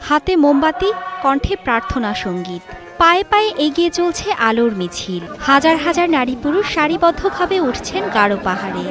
হাতে মোমবাতি, কণ্ঠে প্রার্থনা সঙ্গীত, পায়ে পায়ে এগিয়ে চলছে আলোর মিছিল। হাজার হাজার নারী পুরুষ সারিবদ্ধভাবে উঠছেন গারো পাহাড়ে।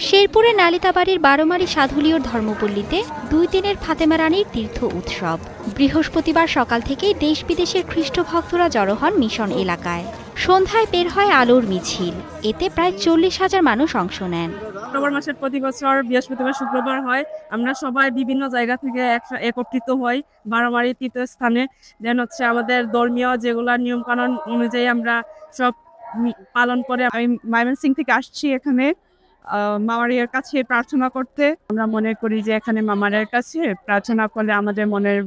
শেরপুরের নালিতাবাড়ির বারোমারি সাধুলিয়র ধর্মপল্লীতে 2 দিনের ফাতেমা রানীর তীর্থ উৎসব। বৃহস্পতিবার সকাল থেকেই দেশ বিদেশের খ্রিস্ট ভক্তরা জড়ো হন মিশন এলাকায়। সন্ধ্যায় বের হয় আলোর মিছিল। এতে প্রায় 40,000 মানুষ অংশ নেন। অক্টোবর মাসের প্রতি বছর বৃহস্পতিবার শুক্রবার হয়। আমরা সবাই বিভিন্ন জায়গা থেকে একত্রিত হই বারোমারি তীর্থস্থানে। দেন আমাদের ধর্মীয় যেগুলা নিয়ম কানুন অনুযায়ী আমরা সব পালন করে। আমি ময়মনসিং থেকে আসছি এখানে মামারিয়ার কাছে প্রার্থনা করতে। আমরা মনে করি যে এখানে মামারিয়ার কাছে প্রার্থনা করলে আমাদের মনের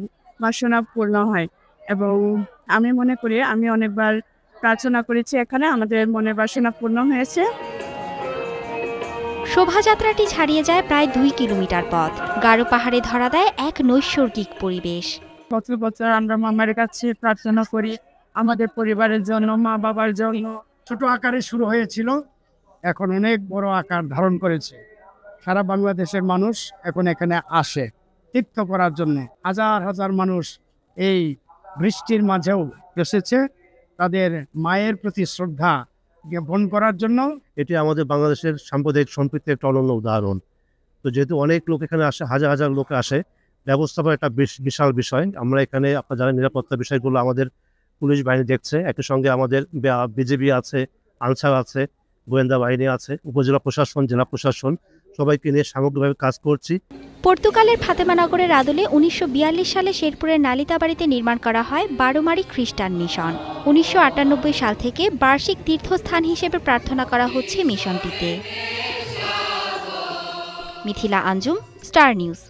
বাসনা পূর্ণ হয়, এবং আমি মনে করি আমি অনেকবার প্রার্থনা করেছি, এখানে আমাদের মনের বাসনা পূর্ণ হয়েছে। শোভাযাত্রাটি ছাড়িয়ে যায় প্রায় 2 কিলোমিটার পথ। গারো পাহাড়ে ধরা দেয় এক নৈসর্গিক পরিবেশ। বছর বছর আমরা মামার কাছে প্রার্থনা করি আমাদের পরিবারের জন্য, মা বাবার জন্য। ছোট আকারে শুরু হয়েছিল, এখন অনেক বড় আকার ধারণ করেছে। সারা বাংলাদেশের মানুষ এখন এখানে আসে তীর্থ করার জন্য। হাজার হাজার মানুষ এই বৃষ্টির মাঝেও এসেছে তাদের মায়ের প্রতি শ্রদ্ধা জ্ঞাপন করার জন্য। এটি আমাদের বাংলাদেশের সাম্প্রদায়িক সম্প্রীতির একটা অনন্য উদাহরণ। তো যেহেতু অনেক লোক এখানে আসে, হাজার হাজার লোক আসে, ব্যবস্থাপনা একটা বিশাল বিষয়। আমরা এখানে আপনার জানেন নিরাপত্তা বিষয়গুলো আমাদের পুলিশ বাহিনী দেখছে, একই সঙ্গে আমাদের বিজেপি আছে, আনসার আছে, গোয়েন্দা বাহিনী আছে, উপজেলা প্রশাসন, জেলা প্রশাসন, সবাইকে নিয়ে সামগ্রিকভাবে কাজ করছি। পর্তুগালের ফাতেমানগরের আদলে 1942 সালে শেরপুরের নালিতাবাড়িতে নির্মাণ করা হয় বারোমারি খ্রিস্টান মিশন। 1998 সাল থেকে বার্ষিক তীর্থস্থান হিসেবে প্রার্থনা করা হচ্ছে মিশনটিতে। Mithila Anjum, star news.